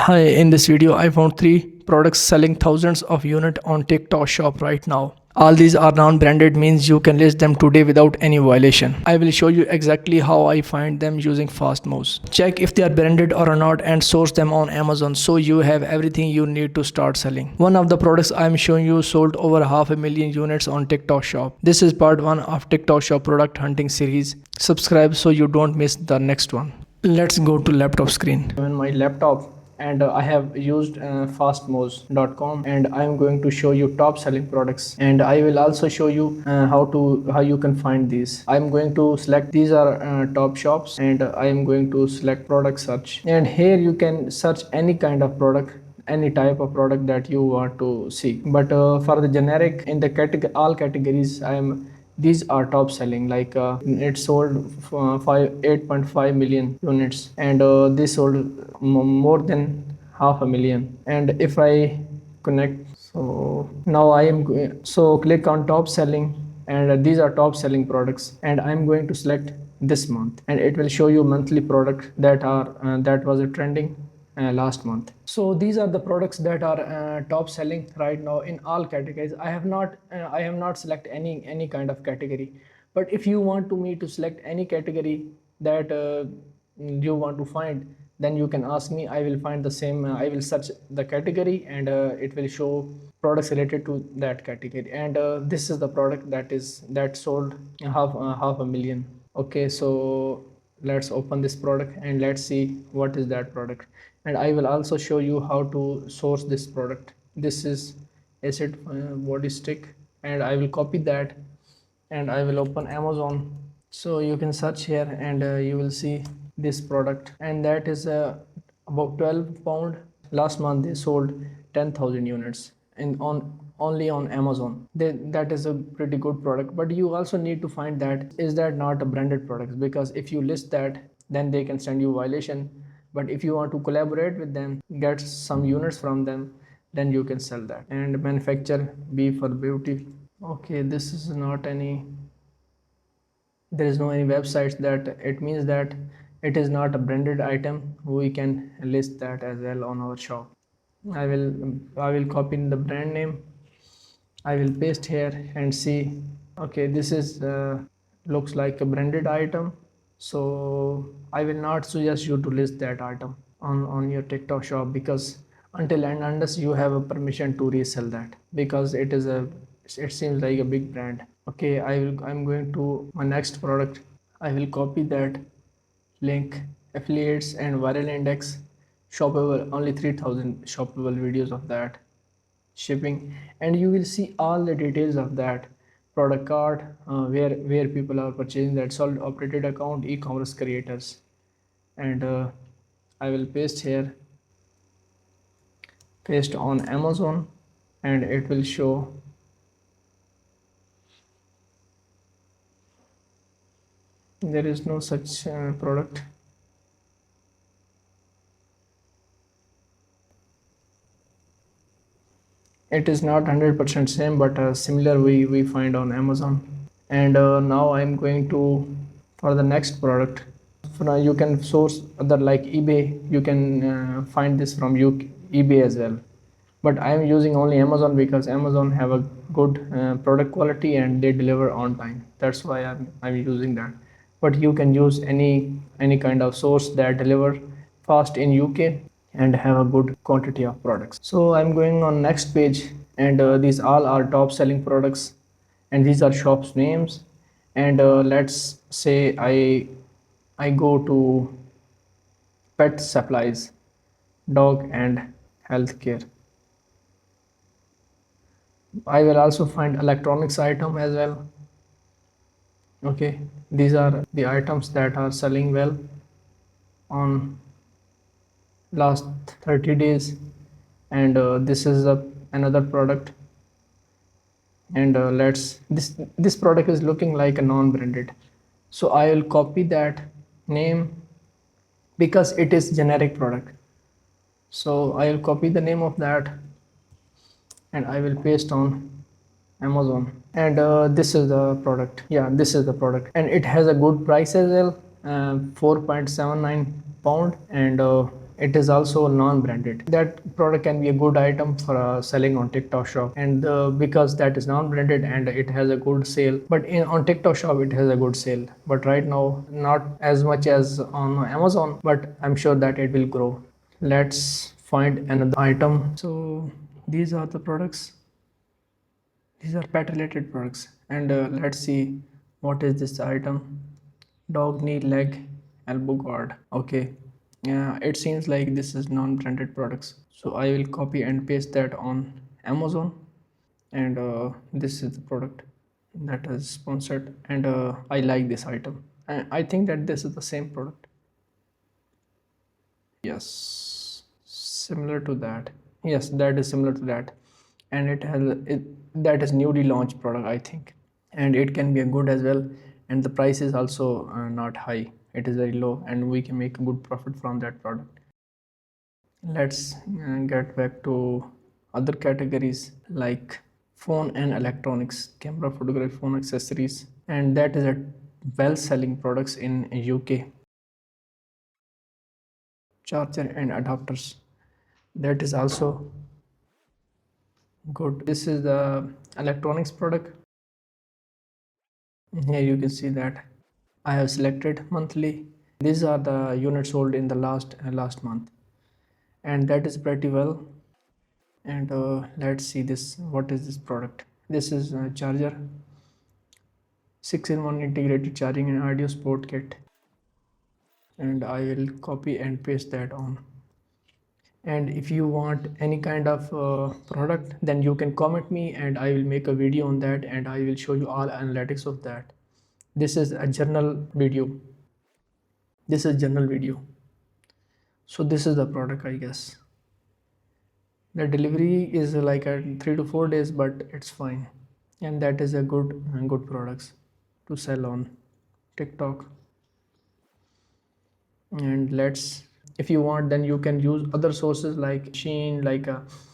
Hi, in this video I found 3 products selling thousands of units on TikTok shop right now. All these are non-branded, means you can list them today without any violation. I will show you exactly how I find them using Fastmos. Check if they are branded or not and source them on Amazon so you have everything you need to start selling. One of the products I am showing you sold over 500,000 units on TikTok shop. This is part 1 of TikTok shop product hunting series. Subscribe so you don't miss the next one. Let's go to laptop screen. On my laptop, and I have used fastmos.com, and I am going to show you top selling products, and I will also show you how you can find these. I am going to select these are top shops, and I am going to select product search, and here you can search any kind of product, any type of product that you want to see. But for the generic, in the all categories, these are top selling, like it sold 8.5 million units, and this sold more than 500,000. And if I connect, so now so click on top selling, and these are top selling products, and I'm going to select this month, and it will show you monthly product that was a trending last month. So these are the products that are top selling right now in all categories. I have not select any kind of category, but if you want to me to select any category that you want to find, then you can ask me. I will find the same. I will search the category, and it will show products related to that category. And this is the product that sold half a million. Okay, so let's open this product and let's see what is that product. And I will also show you how to source this product. This is acid body stick, and I will copy that, and I will open Amazon. So you can search here, and you will see this product, and that is about 12 pound. Last month they sold 10,000 units in on only on Amazon. That is a pretty good product, but you also need to find that is that not a branded product, because if you list that, then they can send you violation. But if you want to collaborate with them, get some units from them, then you can sell that. And manufacture B for beauty. Okay, this is not any, there is no any websites, that it means that it is not a branded item. We can list that as well on our shop. I will copy the brand name. I will paste here and see. Okay, this is looks like a branded item, so I will not suggest you to list that item on your TikTok shop, because until and unless you have a permission to resell that, because it seems like a big brand. Okay, I'm going to my next product. I will copy that link. Affiliates and viral index, shoppable, only 3000 shoppable videos of that, shipping, and you will see all the details of that product card, where people are purchasing that, sold operated account, e-commerce creators. And I will paste on Amazon, and it will show. There is no such product. It is not 100% same, but similar we find on Amazon. And now I'm going to, for the next product, for now you can source other like eBay. You can find this from eBay as well, but I'm using only Amazon, because Amazon have a good product quality and they deliver on time. That's why I'm using that. But you can use any kind of source that deliver fast in UK and have a good quantity of products. So I'm going on next page, and these all are top selling products, and these are shops names. And let's say I go to pet supplies, dog and healthcare. I will also find electronics item as well. Okay, these are the items that are selling well on last 30 days. And this is another product. And this product is looking like a non-branded, so I will copy that name, because it is generic product. So I will copy the name of that, and I will paste on Amazon. And this is the product. Yeah, this is the product, and it has a good price as well, 4.79 pound. And it is also non-branded. That product can be a good item for selling on TikTok shop, and because that is non-branded and it has a good sale, but on TikTok shop it has a good sale, but right now not as much as on Amazon, but I'm sure that it will grow. Let's find another item. So these are the products, these are pet related products, and let's see what is this item. Dog knee leg elbow guard. Okay, yeah, it seems like this is non-branded products, so I will copy and paste that on Amazon, and this is the product that is sponsored, and I like this item, and I think that this is the same product. Yes, similar to that. Yes, that is similar to that, and that is newly launched product, I think, and it can be a good as well, and the price is also not high. It is very low, and we can make a good profit from that product. Let's get back to other categories like phone and electronics, camera, photography, phone accessories, and that is a well-selling products in UK. Charger and adapters, that is also good. This is the electronics product. Here you can see that I have selected monthly. These are the units sold in the last month, and that is pretty well. And let's see this. What is this product? This is a charger, 6-in-1 integrated charging and audio support kit, and I will copy and paste that on. And if you want any kind of product, then you can comment me and I will make a video on that, and I will show you all analytics of that. This is a journal video. This is journal video. So this is the product, I guess. The delivery is like at 3 to 4 days, but it's fine. And that is a good products to sell on TikTok. And let's, if you want, then you can use other sources like Shein, like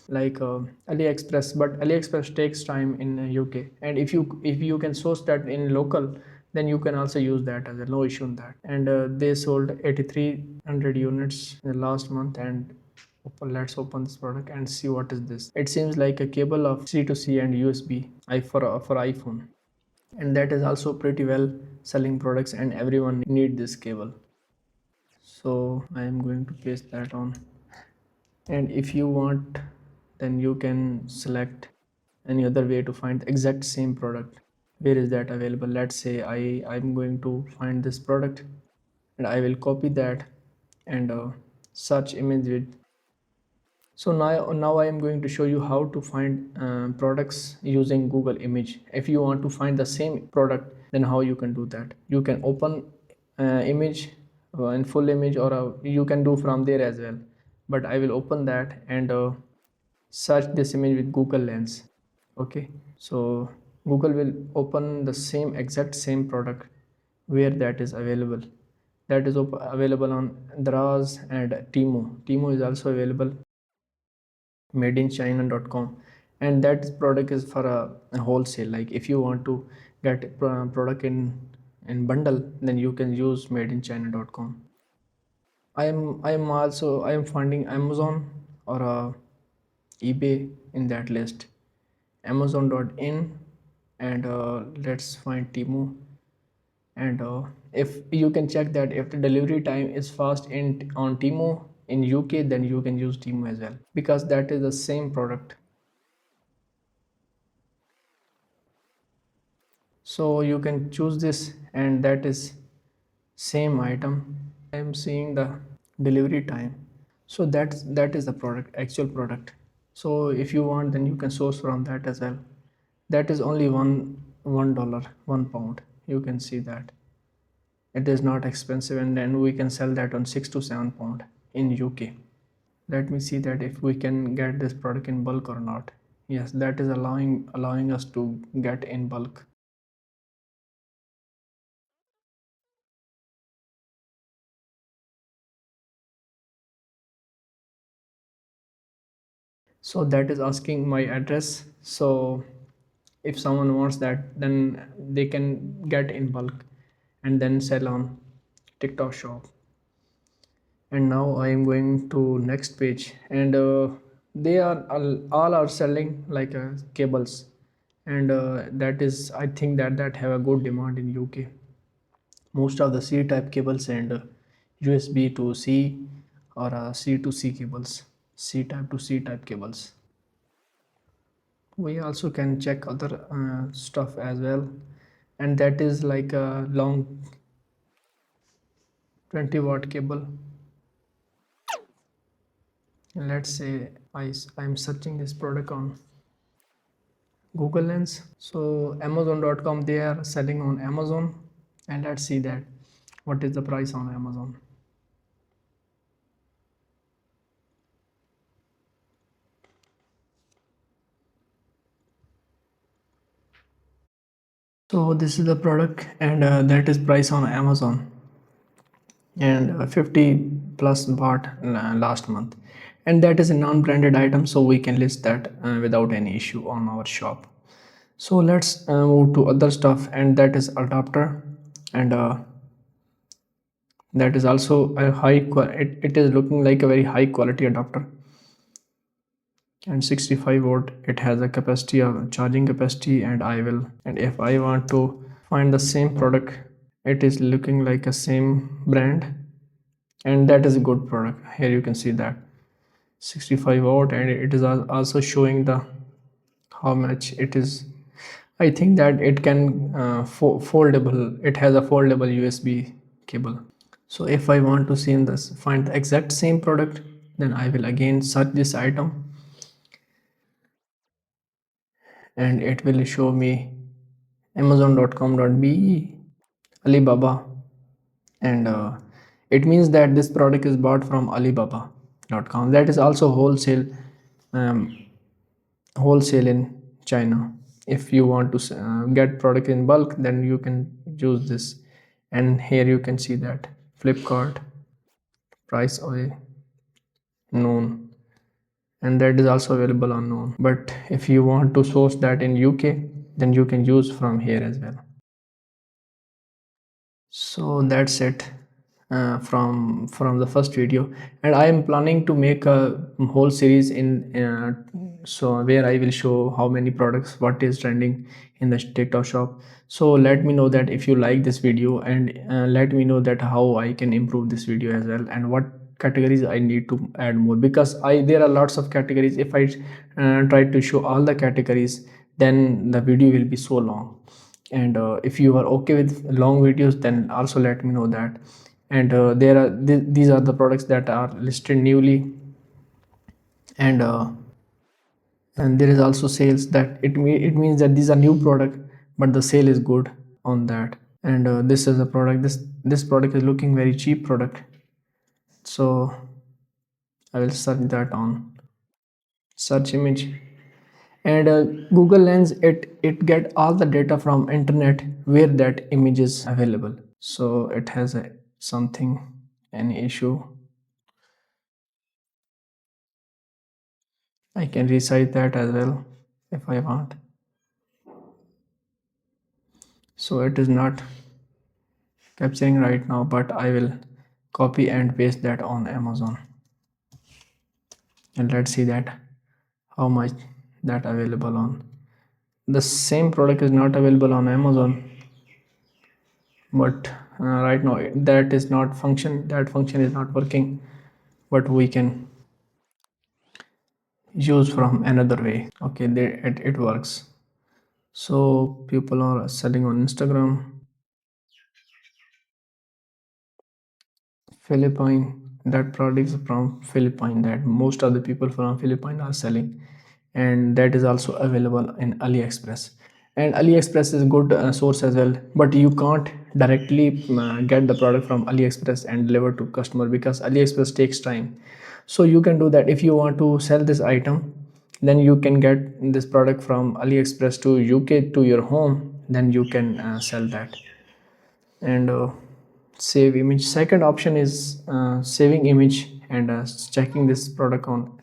AliExpress, but AliExpress takes time in UK, and if you can source that in local, then you can also use that as a no issue on that. And they sold 8300 units in the last month. And let's open this product and see what is this. It seems like a cable of C to C and USB for iPhone, and that is also pretty well selling products, and everyone need this cable. So I am going to paste that on, and if you want, then you can select any other way to find the exact same product. Where is that available? Let's say I'm going to find this product, and I will copy that and search image with. So now I am going to show you how to find products using Google image. If you want to find the same product, then how you can do that? You can open image in full image, or you can do from there as well. But I will open that and search this image with Google Lens. Okay, so Google will open the same exact same product where that is available. That is available on Draz and Timo. Timo is also available, madeinchina.com, and that product is for a wholesale. Like if you want to get product in bundle, then you can use madeinchina.com. I am finding Amazon or eBay in that list. Amazon.in, and let's find Timo. And if you can check that if the delivery time is fast in on Timo in UK, then you can use Timo as well, because that is the same product. So you can choose this, and that is same item. I am seeing the delivery time, so that is the product, actual product. So if you want, then you can source from that as well. That is only $1, £1. You can see that it is not expensive, and then we can sell that on £6 to £7 in UK. Let me see that if we can get this product in bulk or not. Yes, that is allowing us to get in bulk. So that is asking my address. So if someone wants that, then they can get in bulk and then sell on TikTok shop. And now I am going to next page, and they are all are selling like cables, and that is, I think that have a good demand in UK. Most of the C type cables and USB to C or C to C cables, C type to C type cables. We also can check other stuff as well, and that is like a long 20-watt cable. Let's say I'm searching this product on Google Lens. So Amazon.com, they are selling on Amazon, and let's see that what is the price on Amazon. So this is the product, and that is price on Amazon, and 50 plus bought last month, and that is a non-branded item, so we can list that without any issue on our shop. So let's move to other stuff, and that is adapter, and that is also a it is looking like a very high quality adapter, and 65 watt. It has a capacity of charging capacity, and I will, and if I want to find the same product, it is looking like a same brand, and that is a good product. Here you can see that 65 watt, and it is also showing the how much it is. I think that it can foldable, it has a foldable USB cable. So if I want to see in this find the exact same product, then I will again search this item, and it will show me amazon.com.be, Alibaba, and it means that this product is bought from Alibaba.com. That is also um, wholesale in China. If you want to get product in bulk, then you can use this. And here you can see that Flipkart price oil known, and that is also available on known. But if you want to source that in UK, then you can use from here as well. So that's it from the first video, and I am planning to make a whole series in so where I will show how many products, what is trending in the TikTok shop. So let me know that if you like this video, and let me know that how I can improve this video as well, and what categories I need to add more, because I there are lots of categories. If I try to show all the categories, then the video will be so long. And if you are okay with long videos, then also let me know that. And there are these are the products that are listed newly, and there is also sales, that it means that these are new product, but the sale is good on that. And this is a product, this product is looking very cheap product, so I will search that on search image. And Google Lens, it get all the data from internet where that image is available. So it has a something, any issue, I can resize that as well if I want. So it is not capturing right now, but I will copy and paste that on Amazon, and let's see that how much that available on. The same product is not available on Amazon, but right now that is not function, that function is not working, but we can use from another way. Okay, it works. So people are selling on Instagram. Philippine, that product is from Philippine, that most of the people from Philippine are selling, and that is also available in AliExpress. And AliExpress is a good source as well, but you can't directly get the product from AliExpress and deliver to customer, because AliExpress takes time. So you can do that. If you want to sell this item, then you can get this product from AliExpress to UK to your home, then you can sell that. And save image, second option is saving image, and checking this product on.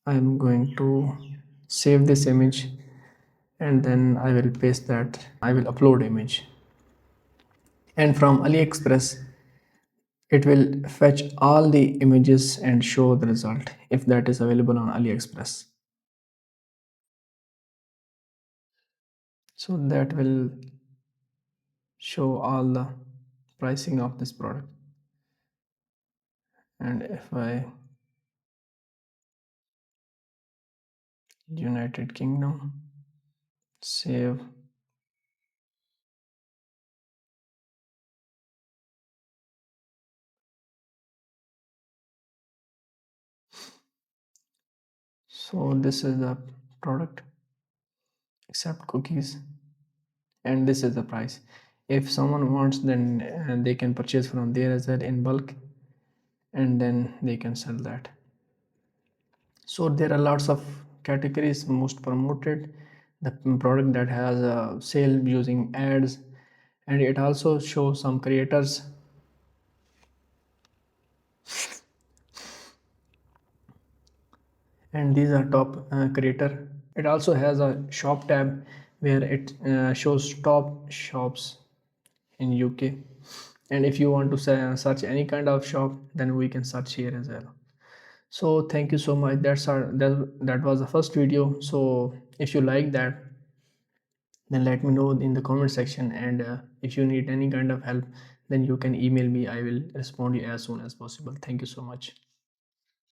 I'm going to save this image, and then I will paste that, I will upload image. And from AliExpress, It will fetch all the images and show the result if that is available on AliExpress. So that will show all the pricing of this product. And if I United Kingdom, save, so this is the product, accept cookies, and this is the price. If someone wants, then they can purchase from there as well in bulk, and then they can sell that. So there are lots of categories. Most promoted, the product that has a sale using ads, and it also shows some creators, and these are top creator. It also has a shop tab where it shows top shops in UK, and if you want to search any kind of shop, then we can search here as well. So thank you so much. That was the first video. So if you like that, then let me know in the comment section, and if you need any kind of help, then you can email me. I will respond you as soon as possible. Thank you so much.